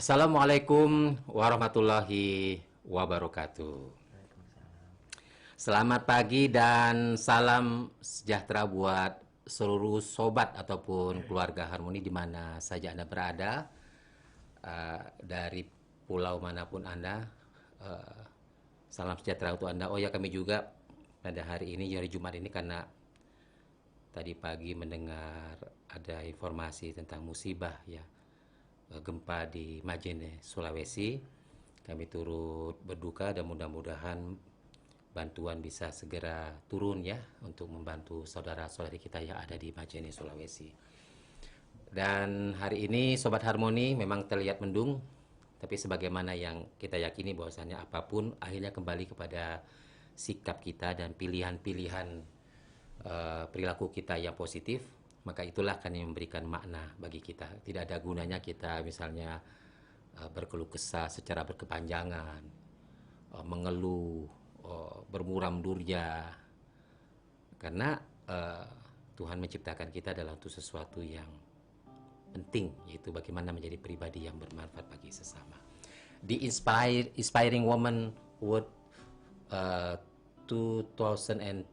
Assalamualaikum warahmatullahi wabarakatuh. Selamat pagi dan salam sejahtera buat seluruh sobat ataupun keluarga Harmoni di mana saja Anda berada, dari pulau manapun Anda. Salam sejahtera untuk Anda. Oh ya, kami juga pada hari ini, hari Jumat ini, karena tadi pagi mendengar ada informasi tentang musibah ya, gempa di Majene, Sulawesi. Kami turut berduka dan mudah-mudahan bantuan bisa segera turun ya untuk membantu saudara-saudari kita yang ada di Majene, Sulawesi. Dan hari ini Sobat Harmoni memang terlihat mendung, tapi sebagaimana yang kita yakini bahwasanya apapun akhirnya kembali kepada sikap kita dan pilihan-pilihan perilaku kita yang positif, maka itulah akan yang memberikan makna bagi kita. Tidak ada gunanya kita misalnya berkeluh kesah secara berkepanjangan, mengeluh, bermuram durja, karena Tuhan menciptakan kita adalah untuk sesuatu yang penting, yaitu bagaimana menjadi pribadi yang bermanfaat bagi sesama. Di Inspiring Woman Award 2021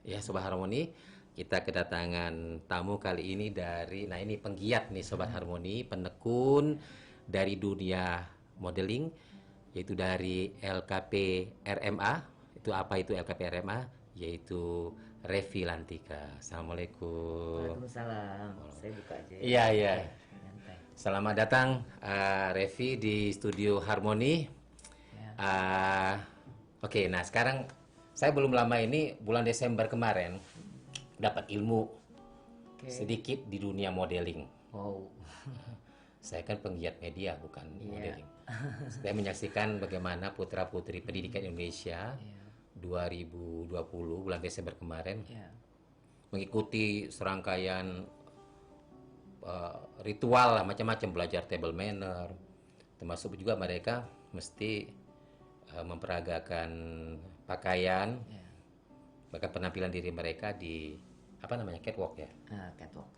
ya Sobat Harmoni, kita kedatangan tamu kali ini dari, nah ini penggiat nih Sobat Harmoni, penekun dari dunia modeling, yaitu dari LKP RMA. Itu apa itu LKP RMA? Yaitu Revi Lantika. Assalamualaikum. Waalaikumsalam. Saya buka aja. Iya, iya. Nyantai. Selamat datang Revi di studio Harmoni. Oke, nah sekarang saya belum lama ini, bulan Desember kemarin, dapat ilmu sedikit di dunia modeling. Wow. Saya kan penggiat media, bukan Iya. modeling. Saya menyaksikan bagaimana putra-putri pendidikan Indonesia 2020 bulan Desember kemarin Iya. mengikuti serangkaian ritual lah, macam-macam, belajar table manner, termasuk juga mereka mesti memperagakan pakaian, bahkan penampilan diri mereka di apa namanya, catwalk ya. Catwalk.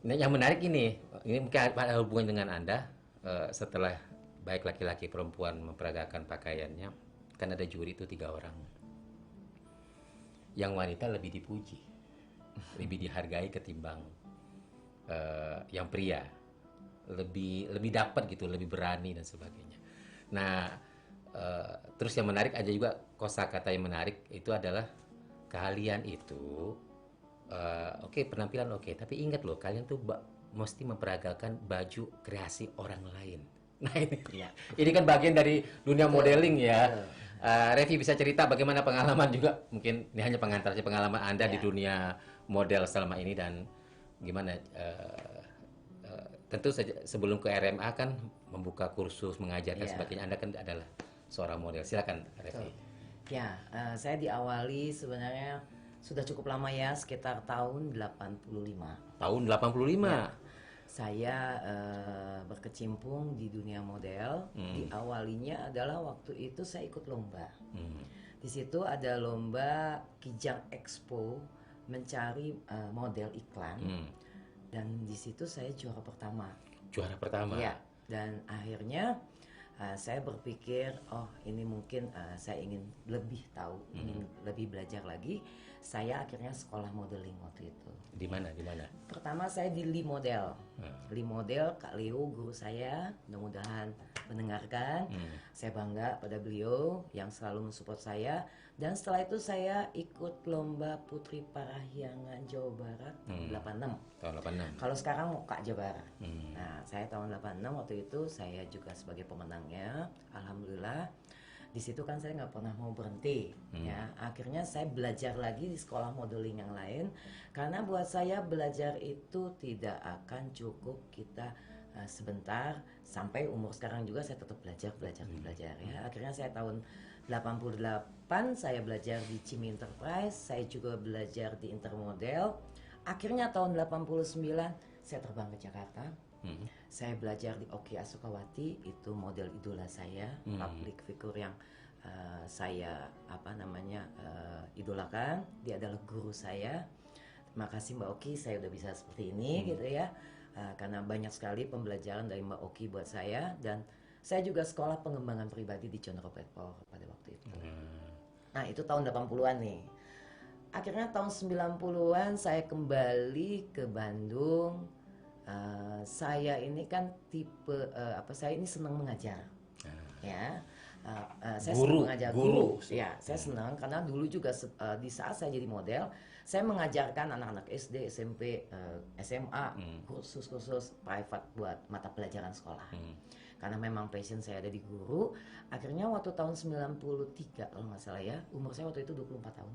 Nah, yang menarik ini mungkin ada hubungan dengan Anda. Setelah baik laki-laki perempuan memperagakan pakaiannya, kan ada juri itu 3 orang. Yang wanita lebih dipuji, lebih dihargai ketimbang yang pria, lebih dapat gitu, lebih berani dan sebagainya. Nah, terus yang menarik aja juga, kosakata yang menarik itu adalah kalian itu oke, penampilan oke, tapi ingat loh, kalian tuh mesti memperagakan baju kreasi orang lain. Nah ini kan bagian dari dunia modeling ya. Revi bisa cerita bagaimana pengalaman juga, mungkin ini hanya pengantar saja, pengalaman Anda di dunia model selama ini, dan gimana tentu saja sebelum ke RMA kan membuka kursus, mengajarkan sebagainya. Anda kan adalah seorang model. Silakan Revi. Ya, saya diawali sebenarnya sudah cukup lama ya, sekitar tahun 85. Tahun 85. Ya, saya berkecimpung di dunia model. Diawalinya adalah waktu itu saya ikut lomba. Di situ ada lomba Kijang Expo mencari model iklan. Dan di situ saya juara pertama. Juara pertama. Ya, dan akhirnya saya berpikir, oh ini mungkin saya ingin lebih tahu, ingin lebih belajar lagi. Saya akhirnya sekolah modeling waktu itu. Di mana? Di mana? Pertama saya di Lee Model. Lee Model, Kak Leo guru saya, mudah-mudahan mendengarkan. Saya bangga pada beliau yang selalu mensupport saya. Dan setelah itu saya ikut lomba Putri Parahyangan Jawa Barat 86. Tahun 86. Kalau sekarang mau Kak Jabar. Nah, saya tahun 86 waktu itu saya juga sebagai pemenangnya. Alhamdulillah. Di situ kan saya nggak pernah mau berhenti. Ya, akhirnya saya belajar lagi di sekolah modeling yang lain. Karena buat saya belajar itu tidak akan cukup kita sebentar, sampai umur sekarang juga saya tetap belajar ya. Akhirnya saya tahun 88 saya belajar di Cimi Enterprise, saya juga belajar di Intermodel. Akhirnya tahun 89 saya terbang ke Jakarta. Saya belajar di Oki Asukawati, itu model idola saya, public figure yang saya idolakan. Dia adalah guru saya. Terima kasih Mbak Oki, saya udah bisa seperti ini gitu ya. karena banyak sekali pembelajaran dari Mbak Oki buat saya, dan saya juga sekolah pengembangan pribadi di John Robert Power pada waktu itu. Nah itu tahun 80-an nih. Akhirnya tahun 90-an saya kembali ke Bandung. Saya ini kan tipe saya ini senang mengajar, ya. Saya senang mengajar guru. Ya, saya senang karena dulu juga di saat saya jadi model, saya mengajarkan anak-anak SD, SMP, SMA, kursus-kursus private buat mata pelajaran sekolah. Karena memang passion saya ada di guru. Akhirnya waktu tahun 93 kalau nggak salah ya, umur saya waktu itu 24 tahun.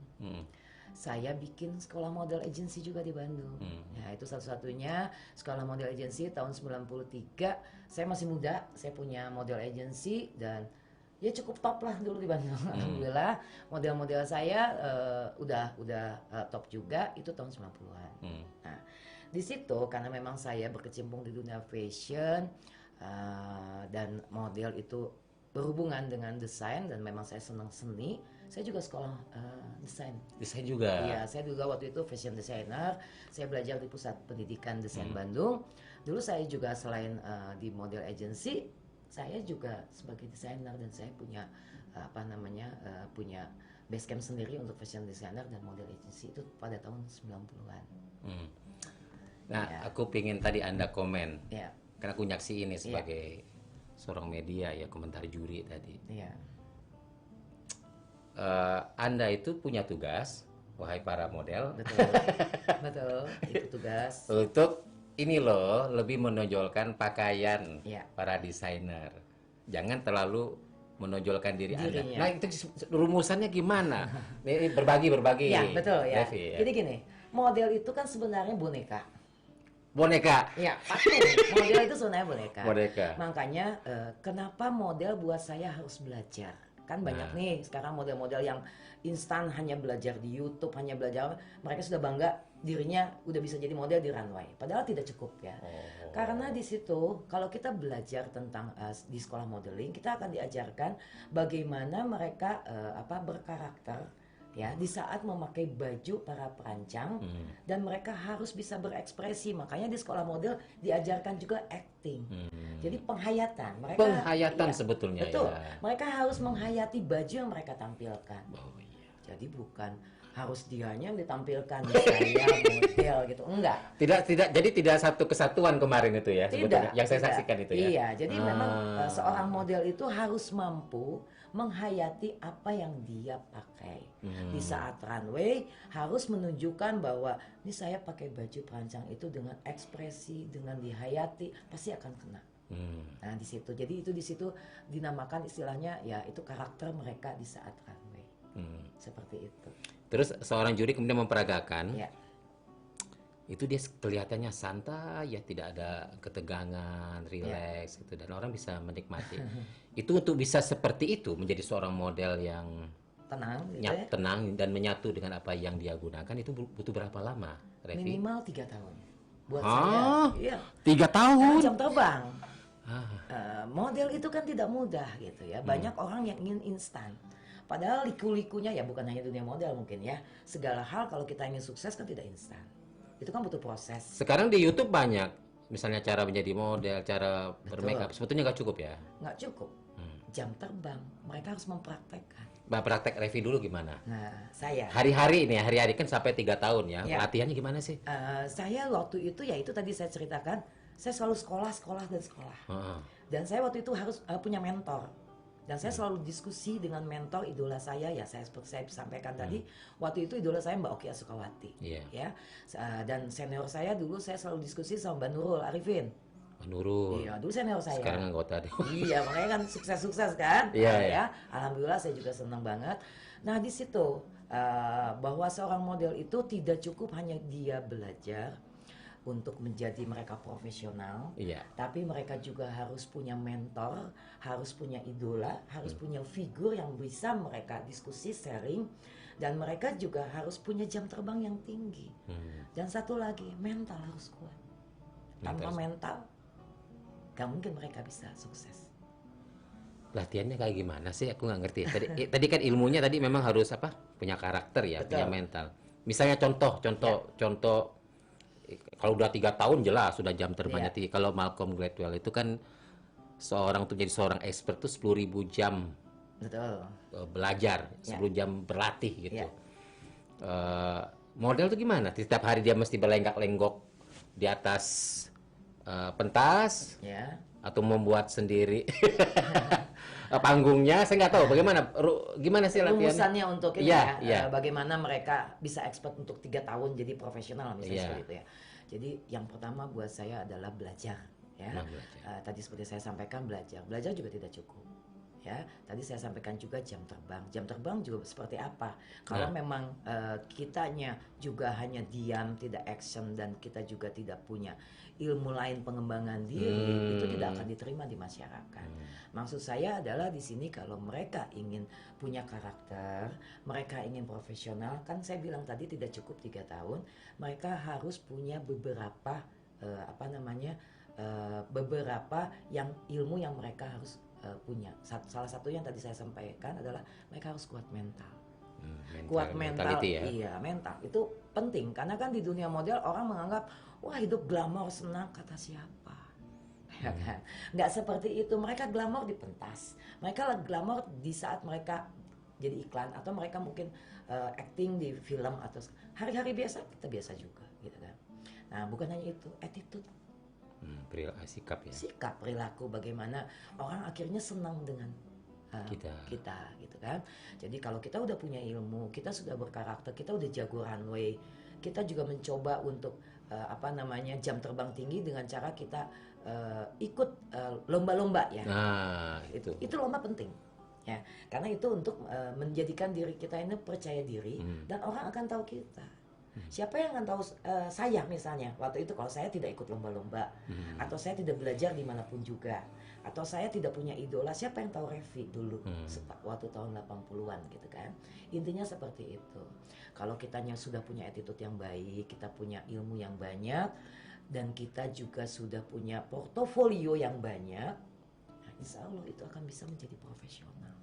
Saya bikin sekolah model agency juga di Bandung. Ya, itu satu-satunya sekolah model agency tahun 93. Saya masih muda, saya punya model agency dan ya cukup top lah dulu di Bandung. Alhamdulillah model-model saya udah top juga itu tahun 90-an. Nah, di situ karena memang saya berkecimpung di dunia fashion dan model itu berhubungan dengan desain dan memang saya senang seni. Saya juga sekolah desain. Desain juga? Iya, saya juga waktu itu fashion designer. Saya belajar di Pusat Pendidikan Desain Bandung. Dulu saya juga selain di model agency, saya juga sebagai desainer dan saya punya punya base camp sendiri untuk fashion designer dan model agency itu pada tahun 90-an. Nah, aku pingin tadi Anda komen. Ya. Karena aku nyaksi ini sebagai seorang media ya, komentar juri tadi. Iya. Anda itu punya tugas, wahai para model. Betul. Betul, itu tugas. Untuk ini loh, lebih menonjolkan pakaian Iya. para desainer. Jangan terlalu menonjolkan Anda. Dirinya. Nah, itu rumusannya gimana? Ini berbagi. Ya, betul ya. Devi, ya. Jadi gini, model itu kan sebenarnya boneka. Boneka. Ya, pasti. Model itu sebenarnya boneka. Boneka. Makanya kenapa model buat saya harus belajar? Kan banyak nih sekarang model-model yang instan hanya belajar di YouTube, hanya belajar, mereka sudah bangga dirinya udah bisa jadi model di runway. Padahal tidak cukup ya. Karena di situ kalau kita belajar tentang di sekolah modeling, kita akan diajarkan bagaimana mereka berkarakter ya di saat memakai baju para perancang dan mereka harus bisa berekspresi. Makanya di sekolah model diajarkan juga acting. Jadi penghayatan. Mereka sebetulnya. Betul. Ya. Mereka harus menghayati baju yang mereka tampilkan. Oh, iya. Jadi bukan harus dianya yang ditampilkan saya model gitu. Enggak. Tidak. Jadi tidak satu kesatuan kemarin itu ya. Tidak. Yang saya saksikan itu ya. Iya. Jadi memang seorang model itu harus mampu menghayati apa yang dia pakai. Di saat runway harus menunjukkan bahwa ini saya pakai baju perancang itu dengan ekspresi, dengan dihayati, pasti akan kena. Nah di situ, jadi itu di situ dinamakan istilahnya ya itu karakter mereka di saat runway, seperti itu. Terus seorang juri kemudian memperagakan, Ya. itu dia kelihatannya santai ya, tidak ada ketegangan, rileks gitu, dan orang bisa menikmati. Itu untuk bisa seperti itu menjadi seorang model yang Tenang, gitu ya. tenang dan menyatu dengan apa yang dia gunakan itu butuh berapa lama, Revi? Minimal 3 tahun. Buat Hah? saya, iya. 3 tahun? Karena jam terbang. Model itu kan tidak mudah gitu ya. Banyak orang yang ingin instan. Padahal liku-likunya ya bukan hanya dunia model mungkin ya. Segala hal kalau kita ingin sukses kan tidak instan. Itu kan butuh proses. Sekarang di YouTube banyak, misalnya cara menjadi model, cara bermakeup, sebetulnya nggak cukup ya? Nggak cukup. Jam terbang. Mereka harus mempraktekkan. Mbak praktek Revi dulu gimana? Nah, saya. Hari-hari ini, hari-hari kan sampai 3 tahun ya. Ya. Latihannya gimana sih? Saya waktu itu ya itu tadi saya ceritakan. Saya selalu sekolah dan sekolah. Heeh. Dan saya waktu itu harus punya mentor. Dan saya selalu diskusi dengan mentor idola saya ya, saya seperti saya sampaikan tadi, waktu itu idola saya Mbak Oki Asukawati. Iya. Ya. Dan senior saya dulu saya selalu diskusi sama Mbak Nurul Arifin. Mbak Nurul. Iya, dulu senior saya. Sekarang anggota deh. Iya, makanya kan sukses-sukses kan. Iya, Nah, iya. ya. Alhamdulillah saya juga senang banget. Nah, di situ bahwa seorang model itu tidak cukup hanya dia belajar untuk menjadi mereka profesional, Iya. tapi mereka juga harus punya mentor, harus punya idola, harus punya figur yang bisa mereka diskusi, sharing, dan mereka juga harus punya jam terbang yang tinggi. Dan satu lagi, mental harus kuat. Tanpa mental, gak mungkin mereka bisa sukses. Latihannya kayak gimana sih? Aku nggak ngerti. Tadi kan ilmunya tadi memang harus punya karakter ya, Betul. punya mental. Misalnya contoh kalau udah 3 tahun jelas sudah jam terbangnya Iya. tinggi. Kalau Malcolm Gladwell itu kan seorang untuk jadi seorang expert tuh 10.000 jam Betul. belajar, Ya. 10 jam berlatih gitu. Ya. Model tuh gimana? Setiap hari dia mesti berlenggak-lenggok di atas pentas Ya. atau membuat sendiri panggungnya? Saya nggak tahu bagaimana. Gimana sih latihannya? Rumusannya untuk ini Iya, ya, iya. bagaimana mereka bisa expert untuk 3 tahun jadi profesional misalnya Iya. seperti itu ya. Jadi yang pertama buat saya adalah belajar ya. Nah, belajar. Tadi seperti saya sampaikan belajar juga tidak cukup. Ya, tadi saya sampaikan juga jam terbang. Jam terbang juga seperti apa? Kalau Nah. memang kitanya juga hanya diam, tidak action dan kita juga tidak punya ilmu lain pengembangan diri, itu tidak akan diterima di masyarakat. Maksud saya adalah di sini kalau mereka ingin punya karakter, mereka ingin profesional, kan saya bilang tadi tidak cukup 3 tahun, mereka harus punya beberapa beberapa yang ilmu yang mereka harus punya. Salah satu yang tadi saya sampaikan adalah mereka harus kuat mental. Kuat mental, mentality ya. iya mental itu penting karena kan di dunia model orang menganggap wah hidup glamor senang kata siapa, ya kan? Nggak seperti itu. Mereka glamor di pentas, mereka glamor di saat mereka jadi iklan atau mereka mungkin acting di film atau hari-hari biasa kita biasa juga, gitu kan. Nah bukan hanya itu, attitude. Sikap ya. Sikap perilaku bagaimana orang akhirnya senang dengan kita gitu kan. Jadi kalau kita udah punya ilmu, kita sudah berkarakter, kita udah jago runway, kita juga mencoba untuk jam terbang tinggi dengan cara kita ikut lomba-lomba ya. Nah, Itu lomba penting ya, karena itu untuk menjadikan diri kita ini percaya diri dan orang akan tahu kita. Siapa yang akan tahu saya misalnya waktu itu kalau saya tidak ikut lomba-lomba atau saya tidak belajar dimanapun juga atau saya tidak punya idola, siapa yang tahu Revi dulu waktu tahun 80-an gitu kan. Intinya seperti itu. Kalau kitanya sudah punya attitude yang baik, kita punya ilmu yang banyak dan kita juga sudah punya portofolio yang banyak, nah, insya Allah itu akan bisa menjadi profesional.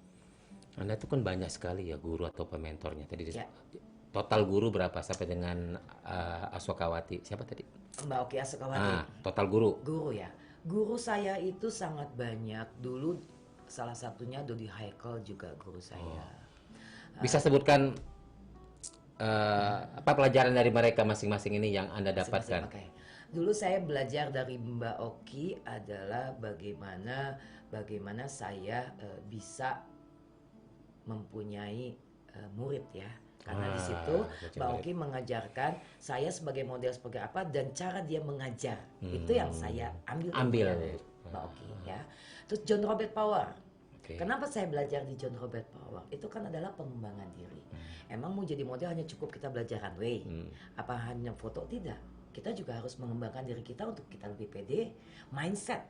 Anda tuh kan banyak sekali ya guru atau pementornya tadi. Ya. Total guru berapa sampai dengan Asokawati? Siapa tadi? Mbak Oki Asokawati. Total guru. Guru ya. Guru saya itu sangat banyak. Dulu salah satunya Dodi Haikal juga guru saya. Bisa sebutkan apa pelajaran dari mereka masing-masing ini yang Anda dapatkan? Oke. Dulu saya belajar dari Mbak Oki adalah bagaimana saya bisa mempunyai murid ya. Karena di situ Mbak Oki mengajarkan saya sebagai model sebagai apa dan cara dia mengajar. Itu yang saya ambil dari Mbak Oki ya. Terus John Robert Power. Kenapa saya belajar di John Robert Power? Itu kan adalah pengembangan diri. Emang mau jadi model hanya cukup kita belajar runway? Apa hanya foto? Tidak. Kita juga harus mengembangkan diri kita untuk kita lebih pede. Mindset.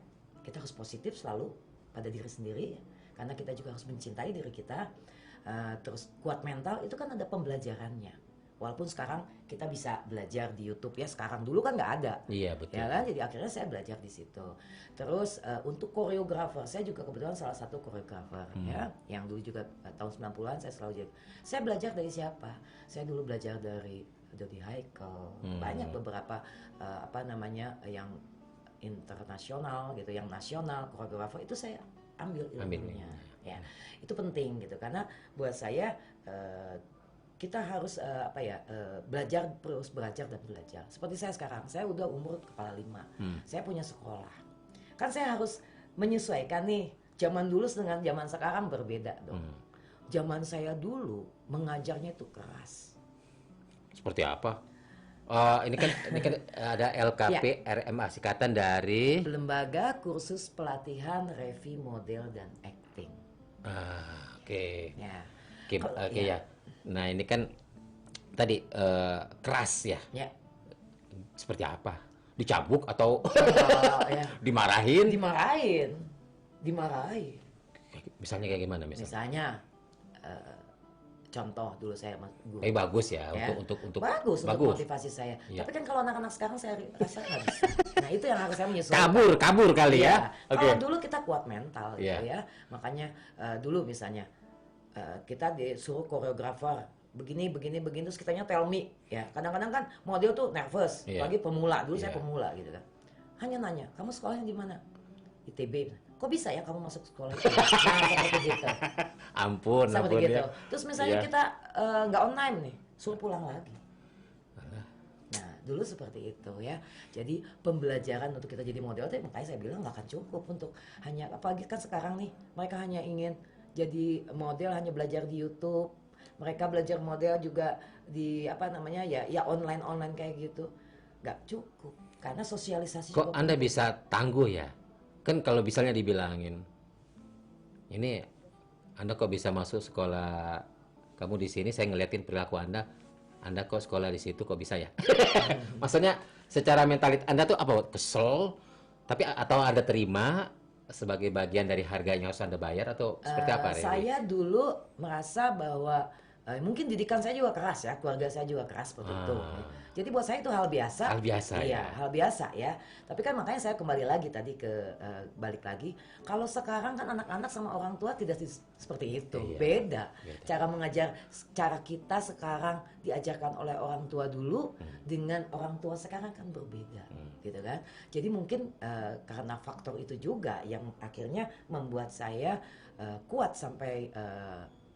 Kita harus positif selalu pada diri sendiri. Karena kita juga harus mencintai diri kita. Terus kuat mental itu kan ada pembelajarannya. Walaupun sekarang kita bisa belajar di YouTube ya, sekarang dulu kan nggak ada. Iya betul. Ya kan, jadi akhirnya saya belajar di situ. Terus untuk koreografer, saya juga kebetulan salah satu koreografer ya, yang dulu juga tahun 90-an saya selalu jadi. Saya belajar dari siapa? Saya dulu belajar dari Dodi Haikal, banyak beberapa yang internasional gitu, yang nasional koreografer itu saya ambil ilmunya. Ya, itu penting gitu karena buat saya kita harus belajar terus belajar dan belajar. Seperti saya sekarang, saya udah umur kepala 5, saya punya sekolah. Kan saya harus menyesuaikan nih. Zaman dulu dengan zaman sekarang berbeda dong. Zaman saya dulu mengajarnya itu keras. Seperti apa? Ini kan ada LKP RMA singkatan dari Lembaga Kursus Pelatihan Revi Model dan Acting. Oke. Ya. Oke ya. Nah ini kan tadi keras ya. Ya. Seperti apa? Dicabuk atau Ya. dimarahin? Dimarahin. Misalnya kayak gimana misalnya? Misalnya contoh dulu saya guru. Bagus ya, Ya. untuk Bagus untuk motivasi saya. Iya. Tapi kan kalau anak-anak sekarang saya rasa nggak bisa. Nah itu yang harus saya menyesuaikan. kabur kali Iya. ya. Kalau dulu kita kuat mental gitu Iya. ya. Makanya dulu misalnya kita disuruh koreografer begini terus kitanya tell me ya. Kadang-kadang kan model tuh nervous, Iya. apalagi pemula. Dulu saya Iya. pemula gitu kan. Hanya nanya, kamu sekolahnya di mana? ITB. Kok bisa ya kamu masuk sekolah itu? Nah, seperti gitu. Ampun, Seperti ampun gitu. ya. Terus misalnya Iya. kita nggak on time nih, suruh pulang lagi. Nah, dulu seperti itu ya. Jadi pembelajaran untuk kita jadi model itu makanya saya bilang nggak akan cukup untuk hanya, apalagi kan sekarang nih mereka hanya ingin jadi model hanya belajar di YouTube. Mereka belajar model juga di apa namanya ya online kayak gitu. Nggak cukup karena sosialisasi Kok juga Anda penting. bisa tangguh ya? Kan kalau misalnya dibilangin, ini Anda kok bisa masuk sekolah, kamu di sini saya ngeliatin perilaku Anda kok sekolah di situ kok bisa ya? Maksudnya secara mentalit Anda tuh apa? Kesel, tapi atau Anda terima sebagai bagian dari harga yang harus Anda bayar atau seperti apa, Revi? Saya dulu merasa bahwa mungkin didikan saya juga keras ya, keluarga saya juga keras seperti itu. Jadi buat saya itu hal biasa. Hal biasa Iya, ya. hal biasa ya. Tapi kan makanya saya kembali lagi tadi ke balik lagi. Kalau sekarang kan anak-anak sama orang tua tidak seperti itu. Iya, Beda. beda. Cara mengajar, cara kita sekarang diajarkan oleh orang tua dulu dengan orang tua sekarang kan berbeda, gitu kan. Jadi mungkin karena faktor itu juga yang akhirnya membuat saya kuat sampai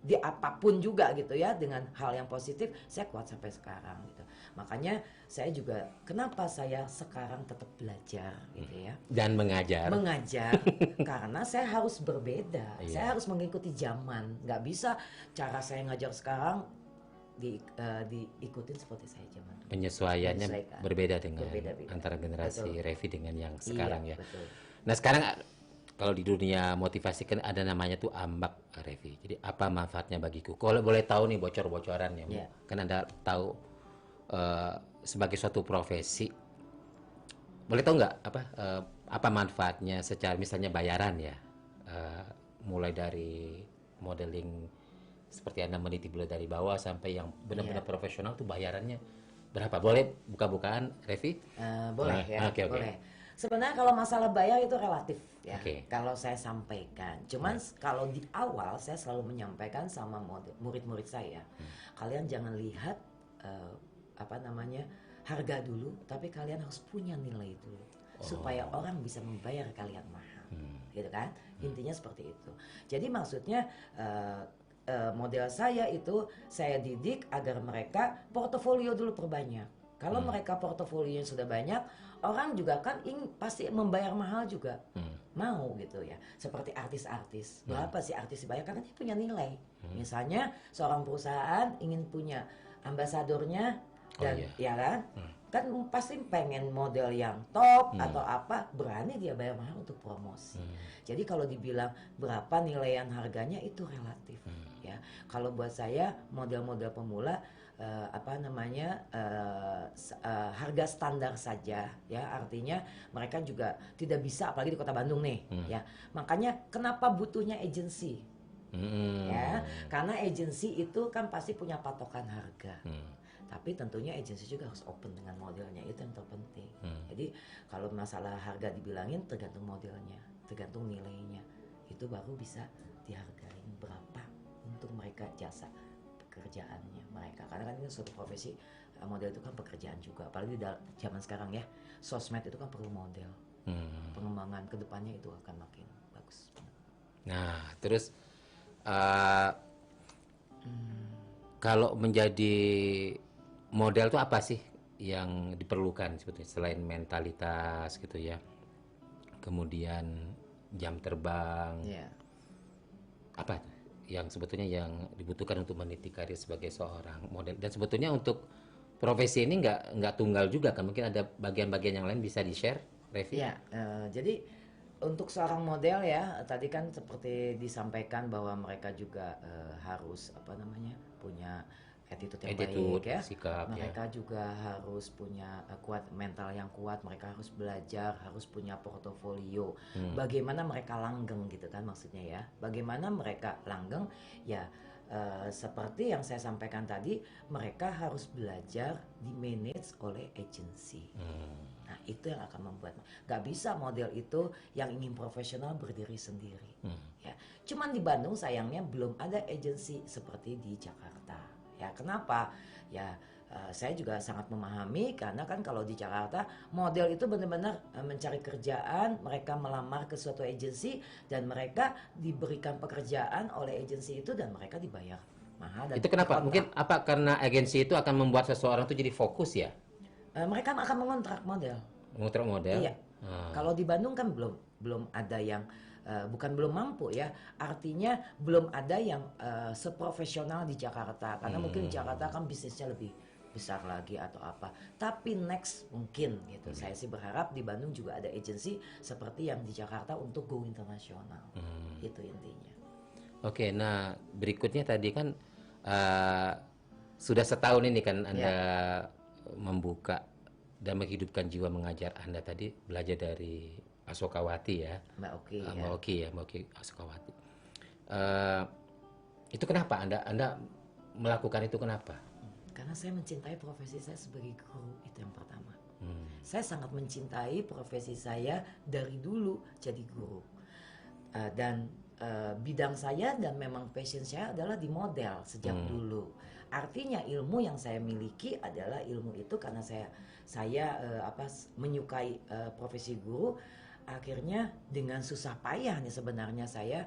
di apapun juga gitu ya, dengan hal yang positif saya kuat sampai sekarang gitu. Makanya saya juga kenapa saya sekarang tetap belajar gitu ya. Dan mengajar. Mengajar karena saya harus berbeda. Iya. Saya harus mengikuti zaman. Nggak bisa cara saya ngajar sekarang diikutin seperti saya zaman dulu. Penyesuaiannya Menyesuaikan. berbeda dengan Berbeda-beda. antara generasi Betul. Revi dengan yang sekarang Iya, ya. betul. Nah sekarang kalau di dunia motivasi kan ada namanya tuh ambak, Revi. Jadi apa manfaatnya bagiku? Kalau boleh tahu nih bocor-bocorannya, Iya. kan Anda tahu sebagai suatu profesi, boleh tahu nggak apa manfaatnya secara misalnya bayaran ya, mulai dari modeling seperti Anda meniti bulu dari bawah sampai yang benar-benar profesional tuh bayarannya berapa? Boleh buka-bukaan, Revi? Boleh ya, Oke, oke. boleh. Sebenarnya kalau masalah bayar itu relatif ya. Oke. Kalau saya sampaikan, cuman kalau di awal saya selalu menyampaikan sama murid-murid saya, kalian jangan lihat apa namanya harga dulu, tapi kalian harus punya nilai dulu supaya orang bisa membayar kalian mahal, gitu kan? Intinya seperti itu. Jadi maksudnya model saya itu saya didik agar mereka portofolio dulu perbanyak. Kalau mereka portofolionya sudah banyak, orang juga kan pasti membayar mahal juga. Mau gitu ya. Seperti artis-artis. Berapa sih artis dibayar? Karena dia punya nilai. Misalnya seorang perusahaan ingin punya ambasadornya dan ya kan? Kan pasti pengen model yang top atau apa, berani dia bayar mahal untuk promosi. Jadi kalau dibilang berapa nilaian harganya itu relatif ya. Kalau buat saya model-model pemula apa namanya harga standar saja ya, artinya mereka juga tidak bisa, apalagi di Kota Bandung nih ya. Makanya kenapa butuhnya agensi ya, karena agensi itu kan pasti punya patokan harga. Tapi tentunya agensi juga harus open dengan modelnya, itu yang terpenting. Jadi kalau masalah harga dibilangin tergantung modelnya, tergantung nilainya, itu baru bisa dihargain berapa untuk mereka jasa pekerjaannya mereka. Karena kan ini suatu profesi, model itu kan pekerjaan juga, apalagi di zaman sekarang ya, sosmed itu kan perlu model. Pengembangan kedepannya itu akan makin bagus. Nah, terus kalau menjadi model tuh apa sih yang diperlukan sebetulnya selain mentalitas gitu ya, kemudian jam terbang, Iya. apa yang sebetulnya yang dibutuhkan untuk meniti karir sebagai seorang model? Dan sebetulnya untuk profesi ini nggak tunggal juga kan, mungkin ada bagian-bagian yang lain bisa di-share, Revi? Ya, jadi untuk seorang model ya, tadi kan seperti disampaikan bahwa mereka juga harus apa namanya punya attitude yang baik ya. sikap ya. Mereka juga harus punya kuat mental yang kuat. Mereka harus belajar, harus punya portofolio. Bagaimana mereka langgeng gitu kan maksudnya ya. Bagaimana mereka langgeng ya. Seperti yang saya sampaikan tadi, mereka harus belajar di manage oleh agensi. Nah itu yang akan membuat nggak bisa model itu yang ingin profesional berdiri sendiri. Ya, cuman di Bandung sayangnya belum ada agensi seperti di Jakarta. Ya Ya, kenapa? Ya, saya juga sangat memahami karena kan kalau di Jakarta model itu benar-benar mencari kerjaan, mereka melamar ke suatu agensi dan mereka diberikan pekerjaan oleh agensi itu dan mereka dibayar mahal dan Itu kenapa? dikontrak. Mungkin apa karena agensi itu akan membuat seseorang tuh jadi fokus ya? Mereka akan mengontrak model. Mengontrak model. Iya. Kalau di Bandung kan belum belum ada yang bukan belum mampu ya, artinya belum ada yang seprofesional di Jakarta karena mungkin di Jakarta kan bisnisnya lebih besar lagi atau apa. Tapi next mungkin gitu. Saya sih berharap di Bandung juga ada agensi seperti yang di Jakarta untuk go internasional. Itu intinya. Oke, nah berikutnya tadi kan eh, sudah setahun ini kan Anda membuka dan menghidupkan jiwa mengajar Anda tadi belajar dari Asokawati ya, Mbak Oki ya. Mbak Oki ya, Mbak Oki Asokawati. Eh, itu kenapa Anda melakukan itu kenapa? Karena saya mencintai profesi saya sebagai guru, itu yang pertama. Saya sangat mencintai profesi saya dari dulu jadi guru. Dan bidang saya dan memang passion saya adalah di model sejak dulu. Artinya ilmu yang saya miliki adalah ilmu itu karena saya menyukai profesi guru. Akhirnya dengan susah payah nih sebenarnya saya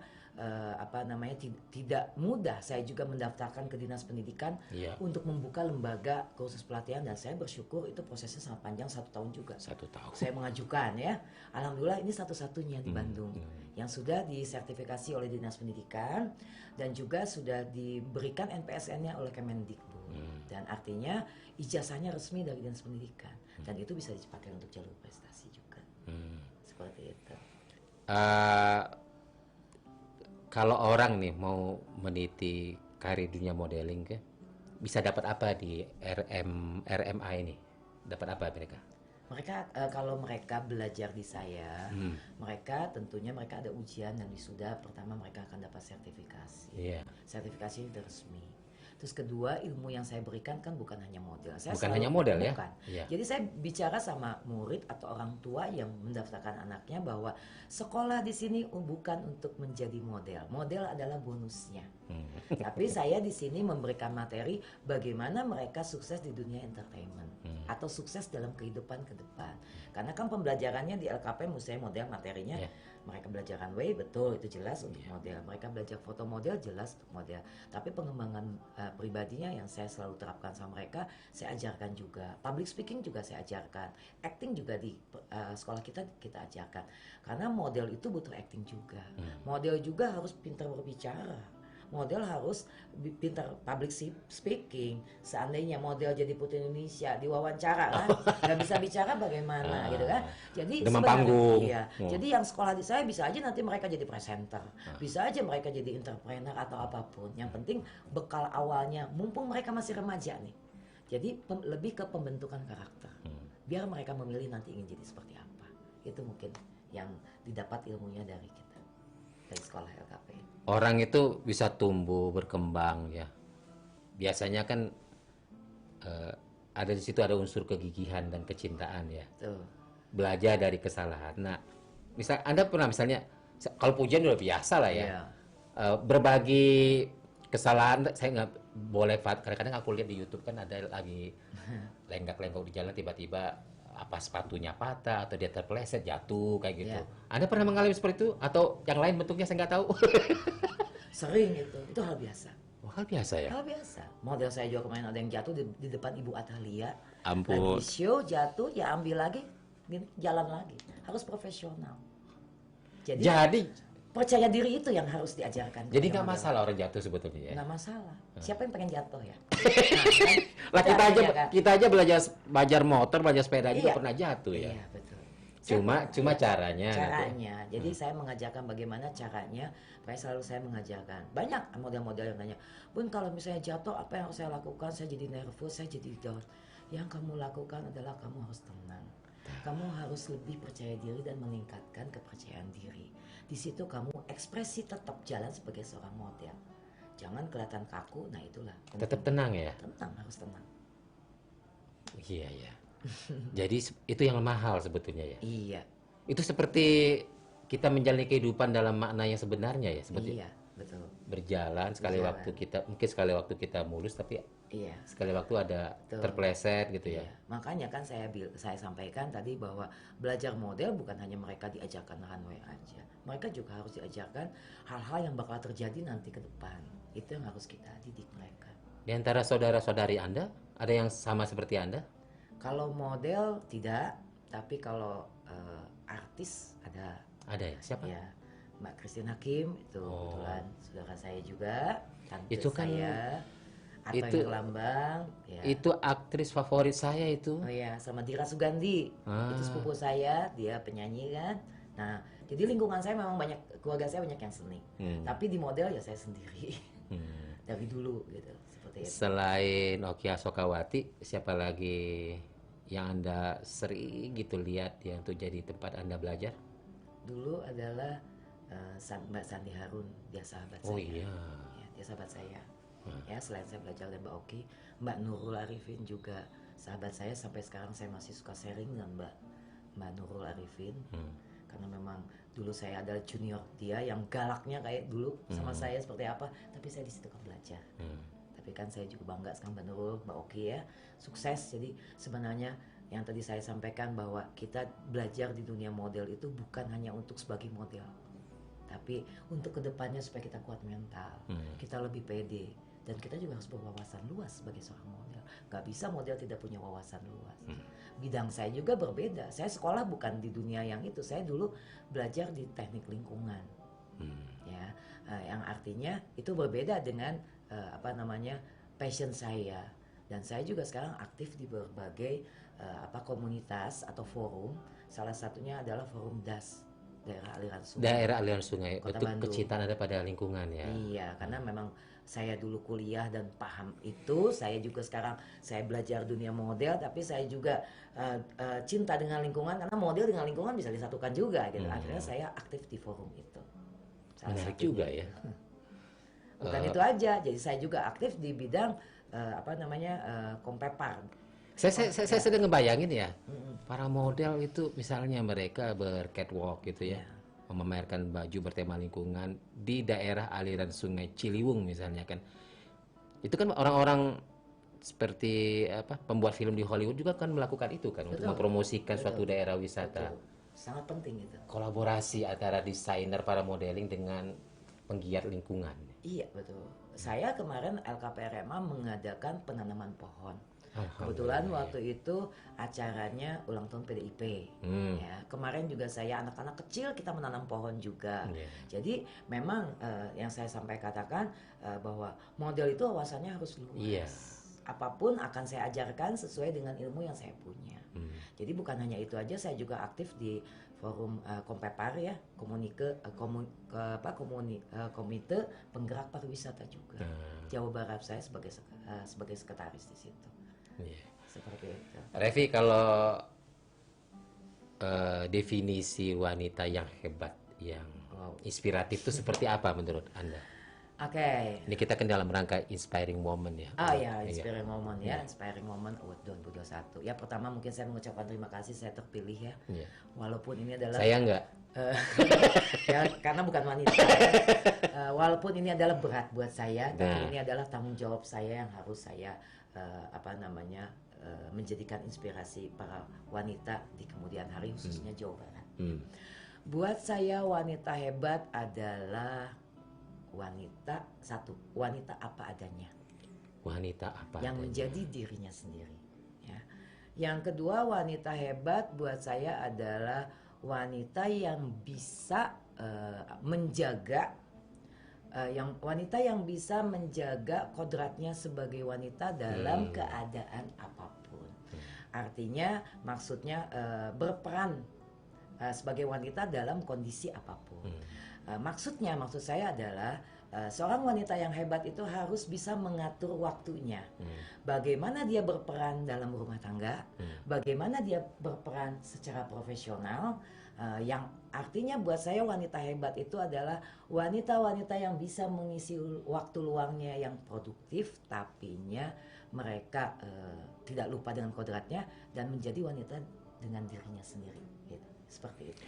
tidak mudah. Saya juga mendaftarkan ke Dinas Pendidikan Iya. untuk membuka lembaga kursus pelatihan dan saya bersyukur itu prosesnya sangat panjang 1 tahun juga. 1 tahun. Saya mengajukan ya. Alhamdulillah ini satu-satunya di Bandung yang sudah disertifikasi oleh Dinas Pendidikan dan juga sudah diberikan NPSN-nya oleh Kemendikbud. Dan artinya ijazahnya resmi dari Dinas Pendidikan dan itu bisa dipakai untuk jalur prestasi juga. Seperti itu. Kalau orang nih mau meniti karir dunia modeling ke, bisa dapat apa di RMA ini? Dapat apa mereka? Mereka kalau mereka belajar di saya, mereka tentunya mereka ada ujian dan wisuda. Pertama mereka akan dapat sertifikasi. Iya. Sertifikasi itu resmi. Terus kedua ilmu yang saya berikan kan bukan hanya model. Bukan hanya model ya? Bukan. Iya. Jadi saya bicara sama murid atau orang tua yang mendaftarkan anaknya bahwa sekolah di sini bukan untuk menjadi model. Model adalah bonusnya. Tapi saya di sini memberikan materi bagaimana mereka sukses di dunia entertainment atau sukses dalam kehidupan ke depan. Karena kan pembelajarannya di LKP misalnya model materinya mereka belajar runway betul itu jelas untuk model. Mereka belajar foto model jelas untuk model. Tapi pengembangan pribadinya yang saya selalu terapkan sama mereka saya ajarkan juga. Public speaking juga saya ajarkan. Acting juga di sekolah kita ajarkan. Karena model itu butuh acting juga. Model juga harus pintar berbicara. Model harus pintar public speaking. Seandainya model jadi putri Indonesia diwawancara kan nggak bisa bicara bagaimana gitu kan. Jadi Demam sebenarnya, panggung. iya. Jadi yang sekolah di saya bisa aja nanti mereka jadi presenter, bisa aja mereka jadi entrepreneur atau apapun. Yang penting bekal awalnya mumpung mereka masih remaja nih. Jadi lebih ke pembentukan karakter. Biar mereka memilih nanti ingin jadi seperti apa. Itu mungkin yang didapat ilmunya dari kita. Dari sekolah LKP. Orang itu bisa tumbuh berkembang ya. Biasanya kan ada di situ ada unsur kegigihan dan kecintaan ya. Tuh. Belajar dari kesalahan. Nah, misal Anda pernah misalnya kalau pujian udah biasa lah ya. Iya. Berbagi kesalahan saya nggak boleh kadang-kadang aku lihat di YouTube kan ada lagi lenggak-lenggok di jalan tiba-tiba apa sepatunya patah atau dia terpeleset jatuh kayak gitu. Iya. Anda pernah mengalami seperti itu atau yang lain bentuknya saya nggak tahu? Sering itu hal biasa. Wah, hal biasa ya. Hal biasa. Model saya juga kemarin ada yang jatuh di depan Ibu Atalia. Ampun. Lagi show jatuh ya ambil lagi jalan lagi. Harus profesional. Jadi percaya diri itu yang harus diajarkan. Jadi nggak masalah orang jatuh sebetulnya ya. Nggak masalah. Siapa yang pengen jatuh ya? Lah Kan? kita aja belajar motor, belajar sepeda aja Iya. nggak pernah jatuh ya. Iya betul. Cuma caranya. Caranya. Jadi saya mengajarkan bagaimana caranya. Makanya selalu saya mengajarkan. Banyak model-model yang nanya, Bun kalau misalnya jatuh apa yang harus saya lakukan? Saya jadi nervous, saya jadi down. Yang kamu lakukan adalah kamu harus tenang. Kamu harus lebih percaya diri dan meningkatkan kepercayaan diri. Di situ kamu ekspresi tetap jalan sebagai seorang model. Jangan kelihatan kaku. Nah itulah. Tetap tenang ya. Tenang, harus tenang. Iya ya. Jadi itu yang mahal sebetulnya ya. Iya. Itu seperti kita menjalani kehidupan dalam makna yang sebenarnya ya, seperti Iya, betul. berjalan sekali waktu kita mulus tapi Iya. Sekali waktu ada Betul. terpeleset gitu ya. Iya, makanya kan saya sampaikan tadi bahwa belajar model bukan hanya mereka diajarkan runway aja. Mereka juga harus diajarkan hal-hal yang bakal terjadi nanti ke depan. Itu yang harus kita didik mereka. Di antara saudara-saudari Anda, ada yang sama seperti Anda? Kalau model tidak, tapi kalau artis ada. Ada ya? Siapa? Ya, Mbak Christine Hakim itu Oh. kebetulan saudara saya juga, tante Itu kan- saya, Ato itu- Lambang, ya. Itu aktris favorit saya itu. Oh ya, sama Dira Sugandi. Ah. Itu sepupu saya, dia penyanyi kan. Nah, jadi lingkungan saya memang banyak, keluarga saya banyak yang seni. Tapi di model ya saya sendiri. Dari dulu gitu, seperti itu. Selain Okia Sokawati, siapa lagi yang Anda sering gitu lihat yang tuh jadi tempat Anda belajar? Dulu adalah Mbak Sandi Harun, dia sahabat Oh saya. iya. Ya, dia sahabat saya. Ya, selain saya belajar dari Mbak Oki, Mbak Nurul Arifin juga sahabat saya, sampai sekarang saya masih suka sharing dengan Mbak Nurul Arifin. Karena memang dulu saya adalah junior dia yang galaknya kayak dulu sama saya seperti apa, tapi saya di situ kan belajar. Tapi kan saya juga bangga sekarang Mbak Nurul, Mbak Oki ya, sukses. Jadi sebenarnya yang tadi saya sampaikan bahwa kita belajar di dunia model itu bukan hanya untuk sebagai model, tapi untuk kedepannya supaya kita kuat mental, kita lebih pede, dan kita juga harus berwawasan luas sebagai seorang model. Gak bisa model tidak punya wawasan luas. Bidang saya juga berbeda. Saya sekolah bukan di dunia yang itu. Saya dulu belajar di teknik lingkungan, ya, yang artinya itu berbeda dengan passion saya. Dan saya juga sekarang aktif di berbagai komunitas atau forum. Salah satunya adalah forum DAS, daerah aliran sungai. Daerah aliran sungai, Kota bentuk Bandung. kecintaan ada pada lingkungan ya. Iya, karena memang saya dulu kuliah dan paham itu. Saya juga sekarang saya belajar dunia model, tapi saya juga cinta dengan lingkungan, karena model dengan lingkungan bisa disatukan juga gitu. Akhirnya saya aktif di forum itu. Salah Menarik satunya. juga ya. Bukan itu aja, jadi saya juga aktif di bidang Kompepar. Saya sedang ngebayangin ya, para model itu misalnya mereka bercatwalk gitu ya, memamerkan baju bertema lingkungan di daerah aliran sungai Ciliwung misalnya kan. Itu kan orang-orang seperti pembuat film di Hollywood juga kan melakukan itu kan untuk mempromosikan suatu daerah wisata. Betul. Sangat penting itu. Kolaborasi antara desainer para modeling dengan penggiat lingkungan. Iya, betul. Saya kemarin LKPRMA mengadakan penanaman pohon. Kebetulan waktu itu acaranya ulang tahun PDIP. Ya, kemarin juga saya anak-anak kecil kita menanam pohon juga. Jadi memang yang saya sampai katakan bahwa model itu wawasannya harus luas. Apapun akan saya ajarkan sesuai dengan ilmu yang saya punya. Jadi bukan hanya itu aja, saya juga aktif di forum Kompepar ya, komite penggerak pariwisata juga. Jawa Barat, saya sebagai sekretaris di situ. Seperti itu. Revi, kalau definisi wanita yang hebat, yang inspiratif itu seperti apa menurut Anda? Oke. Ini kita kan dalam rangka inspiring moment ya. Inspiring moment ya, inspiring moment award 2021. Ya, pertama mungkin saya mengucapkan terima kasih saya terpilih ya. Walaupun ini adalah Saya enggak. ya, karena bukan wanita. Walaupun ini adalah berat buat saya, tapi ini adalah tanggung jawab saya yang harus saya menjadikan inspirasi para wanita di kemudian hari, khususnya Jawa Barat. Buat saya wanita hebat adalah wanita apa adanya. Wanita apa yang adanya. menjadi dirinya sendiri. Ya. Yang kedua, wanita hebat buat saya adalah wanita yang bisa wanita yang bisa menjaga kodratnya sebagai wanita dalam keadaan apapun. Artinya, maksudnya berperan sebagai wanita dalam kondisi apapun. Maksud saya adalah seorang wanita yang hebat itu harus bisa mengatur waktunya. Bagaimana dia berperan dalam rumah tangga, bagaimana dia berperan secara profesional, yang artinya buat saya wanita hebat itu adalah wanita-wanita yang bisa mengisi waktu luangnya yang produktif, tapinya mereka tidak lupa dengan kodratnya dan menjadi wanita dengan dirinya sendiri. Gitu. Seperti itu.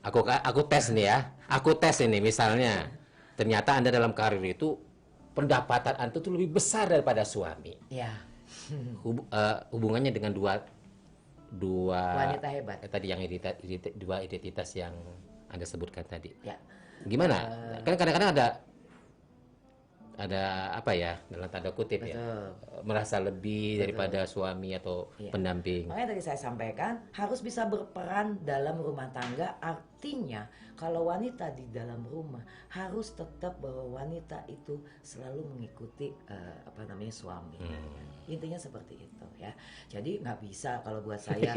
Aku tes nih ya. Aku tes ini misalnya. Ternyata Anda dalam karir itu pendapatan antum tuh lebih besar daripada suami. Ya, Hubungannya dengan dua wanita hebat. tadi yang dua identitas yang Anda sebutkan tadi. Ya, Gimana? Kan kadang-kadang ada apa ya, dalam tanda kutip ya, betul. merasa lebih daripada suami atau Iya. pendamping. Makanya tadi saya sampaikan harus bisa berperan dalam rumah tangga. Artinya kalau wanita di dalam rumah harus tetap bahwa wanita itu selalu mengikuti suami. Intinya seperti itu ya. Jadi nggak bisa kalau buat saya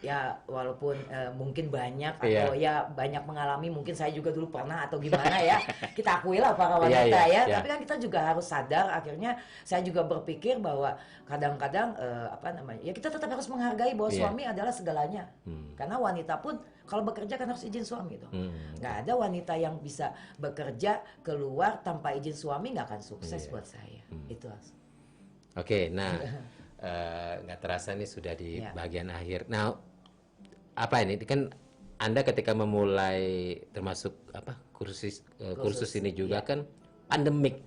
ya walaupun mungkin banyak atau ya banyak mengalami, mungkin saya juga dulu pernah atau gimana ya. Kita akuilah para wanita ya. Tapi kan kita juga harus sadar. Akhirnya saya juga berpikir bahwa kadang-kadang ya kita tetap harus menghargai bahwa suami adalah segalanya. Karena wanita pun kalau bekerja kan harus izin suami tuh. Nggak ada wanita yang bisa bekerja keluar tanpa izin suami, nggak akan sukses buat saya. Itu Oke, nah nggak terasa nih sudah di bagian akhir. Nah, apa ini kan Anda ketika memulai termasuk kursus ini juga kan pandemik.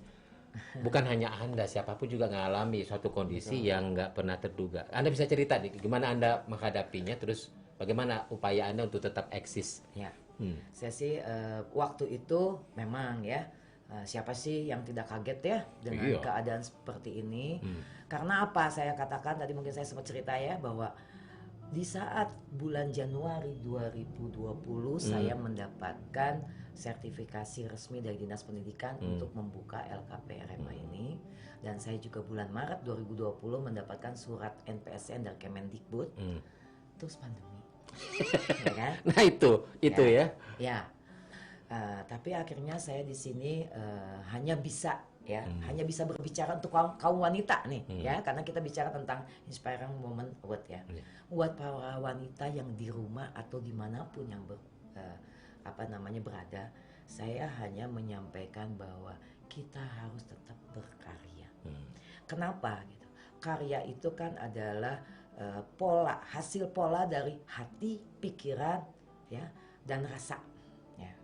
Bukan hanya Anda, siapapun juga mengalami suatu kondisi yang nggak pernah terduga. Anda bisa cerita nih, gimana Anda menghadapinya, terus bagaimana upaya Anda untuk tetap eksis? Ya, saya sih waktu itu memang ya, siapa sih yang tidak kaget ya dengan keadaan seperti ini? Karena apa? Saya katakan tadi mungkin saya sempat cerita ya bahwa di saat bulan Januari 2020 saya mendapatkan sertifikasi resmi dari Dinas Pendidikan untuk membuka LKP-RMA ini, dan saya juga bulan Maret 2020 mendapatkan surat NPSN dari Kemendikbud. Terus pandemi. Ya kan? Nah itu ya. Ya. Tapi akhirnya saya di sini hanya bisa berbicara untuk kaum wanita nih ya, karena kita bicara tentang Inspiring Women Award ya. Buat para wanita yang di rumah atau dimanapun yang berada, saya hanya menyampaikan bahwa kita harus tetap berkarya. Kenapa gitu? Karya itu kan adalah hasil pola dari hati, pikiran, ya, dan rasa. Ya.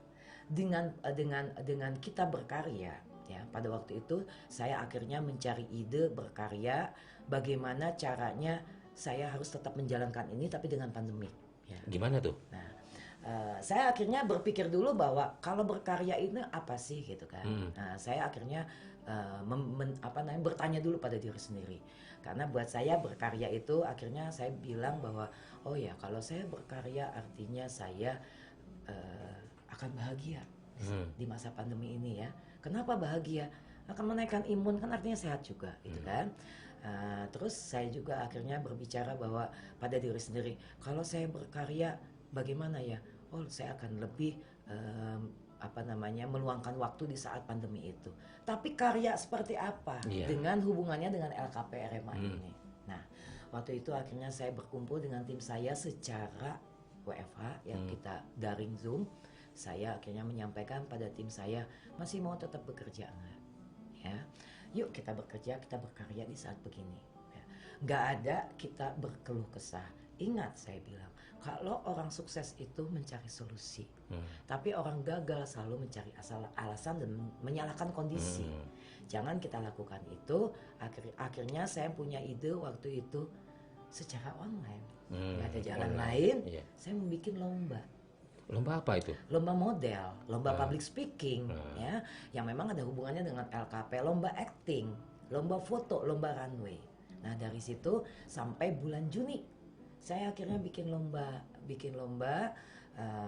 Dengan kita berkarya, ya, pada waktu itu saya akhirnya mencari ide berkarya, bagaimana caranya saya harus tetap menjalankan ini tapi dengan pandemi. Ya. Gimana tuh? Nah, saya akhirnya berpikir dulu bahwa kalau berkarya ini apa sih gitu kan. Nah, saya akhirnya bertanya dulu pada diri sendiri. Karena buat saya berkarya itu akhirnya saya bilang bahwa oh ya, kalau saya berkarya artinya saya akan bahagia di masa pandemi ini ya. Kenapa bahagia? Akan menaikkan imun, kan artinya sehat juga gitu kan. Terus saya juga akhirnya berbicara bahwa pada diri sendiri, kalau saya berkarya bagaimana ya? Oh, saya akan lebih meluangkan waktu di saat pandemi itu. Tapi karya seperti apa dengan hubungannya dengan LKP-RMA ini? Nah, waktu itu akhirnya saya berkumpul dengan tim saya secara WFH, yang kita daring Zoom. Saya akhirnya menyampaikan pada tim saya, masih mau tetap bekerja enggak? Ya, yuk kita bekerja, kita berkarya di saat begini. Ya. Nggak ada kita berkeluh kesah. Ingat saya bilang, kalau orang sukses itu mencari solusi, tapi orang gagal selalu mencari alasan dan menyalahkan kondisi. Jangan kita lakukan itu. Akhirnya saya punya ide waktu itu secara online. Nggak ada jalan lain. Saya membuat lomba. Lomba apa itu? Lomba model, lomba public speaking, ya, yang memang ada hubungannya dengan LKP, lomba acting, lomba foto, lomba runway. Nah dari situ sampai bulan Juni, saya akhirnya bikin lomba.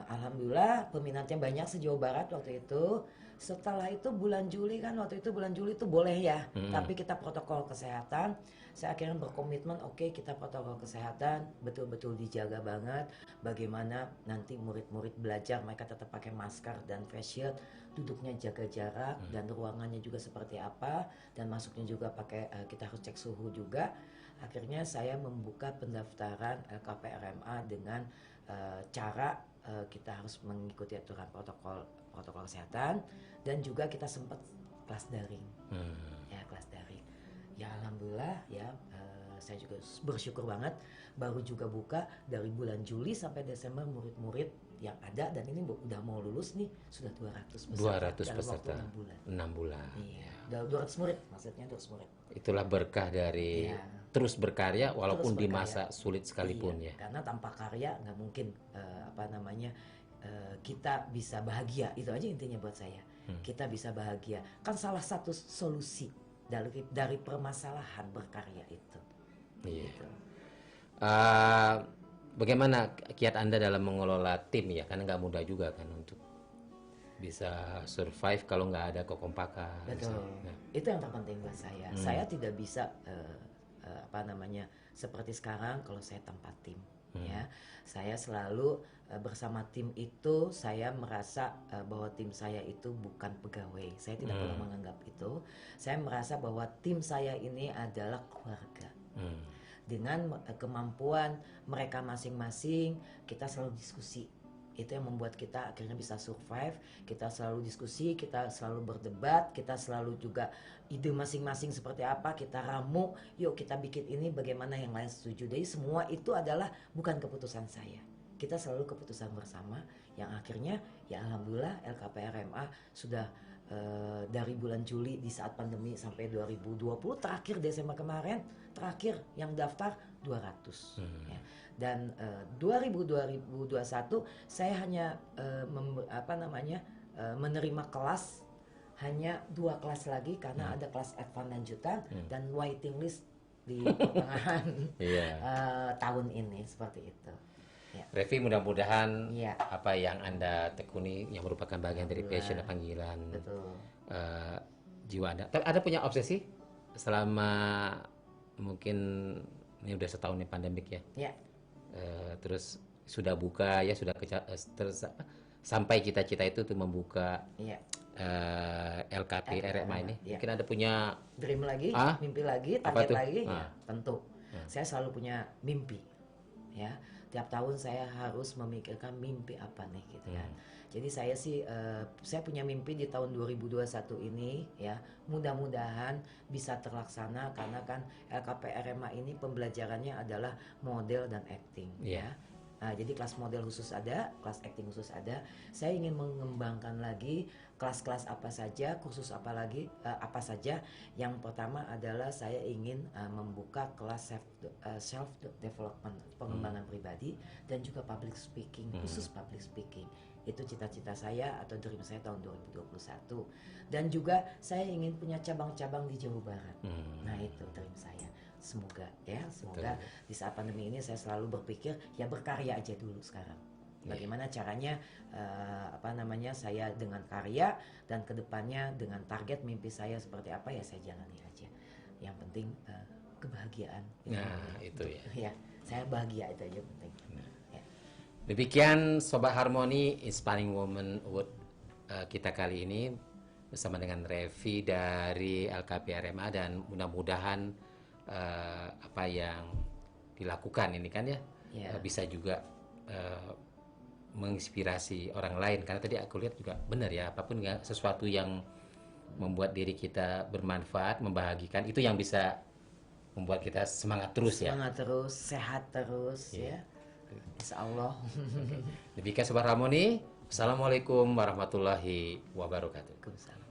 Alhamdulillah peminatnya banyak se-Jawa Barat waktu itu. Setelah itu bulan Juli itu boleh ya, tapi kita protokol kesehatan. Saya akhirnya berkomitmen, oke, kita protokol kesehatan betul-betul dijaga banget. Bagaimana nanti murid-murid belajar, mereka tetap pakai masker dan face shield, duduknya jaga jarak, dan ruangannya juga seperti apa, dan masuknya juga kita harus cek suhu juga. Akhirnya saya membuka pendaftaran LKP-RMA dengan cara kita harus mengikuti aturan protokol kesehatan, dan juga kita sempat kelas daring. Ya, kelas daring. Ya alhamdulillah ya, saya juga bersyukur banget baru juga buka dari bulan Juli sampai Desember murid-murid yang ada, dan ini udah mau lulus nih, sudah 200 peserta 200 dalam peserta. waktu 6 bulan. 6 bulan. Iya, 200 murid, maksudnya 200 murid. Itulah berkah dari Iya. terus berkarya walaupun Terus di berkarya. masa sulit sekalipun Iya, ya. karena tanpa karya nggak mungkin kita bisa bahagia. Itu aja intinya buat saya. Kita bisa bahagia. Kan salah satu solusi dari permasalahan berkarya itu. Iya. Gitu. Bagaimana kiat Anda dalam mengelola tim ya? Karena nggak mudah juga kan untuk bisa survive kalau nggak ada kekompakan. Betul. misalnya. Itu yang terpenting buat saya. Saya tidak bisa seperti sekarang kalau saya tanpa tim. Ya, saya selalu bersama tim itu. Saya merasa bahwa tim saya itu bukan pegawai. Saya tidak pernah menganggap itu. Saya merasa bahwa tim saya ini adalah keluarga. Dengan kemampuan mereka masing-masing, kita selalu diskusi. Itu yang membuat kita akhirnya bisa survive. Kita selalu diskusi, kita selalu berdebat, kita selalu juga ide masing-masing seperti apa, kita ramu, yuk kita bikin ini, bagaimana yang lain setuju. Jadi semua itu adalah bukan keputusan saya. Kita selalu keputusan bersama, yang akhirnya ya alhamdulillah LKPRMA sudah dari bulan Juli di saat pandemi sampai 2020 terakhir Desember kemarin terakhir yang daftar 200 ya. Dan 2021 saya hanya menerima kelas hanya 2 kelas lagi karena ada kelas advance lanjutan dan waiting list di pertengahan tahun ini seperti itu. Ya. Revi, mudah-mudahan Iya. apa yang Anda tekuni yang merupakan bagian dari passion dan panggilan Betul. jiwa Anda. Tapi Anda punya obsesi selama mungkin ini udah setahun nih pandemik ya. Ya. Terus sudah buka ya, sudah sampai cita-cita itu tuh membuka Iya. LKP RMA ini. Iya. Mungkin Anda punya Dream lagi, Ah? mimpi lagi, Apa target tuh? lagi, Ah. ya tentu. Saya selalu punya mimpi, ya. Tiap tahun saya harus memikirkan mimpi apa nih, gitu kan. Jadi saya punya mimpi di tahun 2021 ini, ya. Mudah-mudahan bisa terlaksana karena kan LKPRMA ini pembelajarannya adalah model dan acting, Iya. ya. Nah, jadi kelas model khusus ada, kelas acting khusus ada. Saya ingin mengembangkan lagi kelas-kelas apa saja, kursus apa saja. Yang pertama adalah saya ingin membuka kelas self development, pengembangan pribadi, dan juga public speaking, khusus public speaking. Itu cita-cita saya atau dream saya tahun 2021. Dan juga saya ingin punya cabang-cabang di Jawa Barat. Nah, itu dream saya. Semoga di saat pandemi ini saya selalu berpikir ya berkarya aja dulu sekarang. Bagaimana caranya saya dengan karya, dan kedepannya dengan target mimpi saya seperti apa ya saya jalani aja. Yang penting kebahagiaan. Nah, itu ya. Ya, saya bahagia, itu aja penting. Ya. Demikian Sobat Harmoni Inspiring Woman Award kita kali ini bersama dengan Revi dari LKPRMA, dan mudah-mudahan apa yang dilakukan ini kan ya bisa juga menginspirasi orang lain, karena tadi aku lihat juga benar ya, apapun ya sesuatu yang membuat diri kita bermanfaat, membahagikan, itu yang bisa membuat kita semangat terus ya. Semangat terus, sehat terus ya. Insya Allah. Demikian Sobat Harmoni. Assalamualaikum warahmatullahi wabarakatuh. Waalaikumsalam.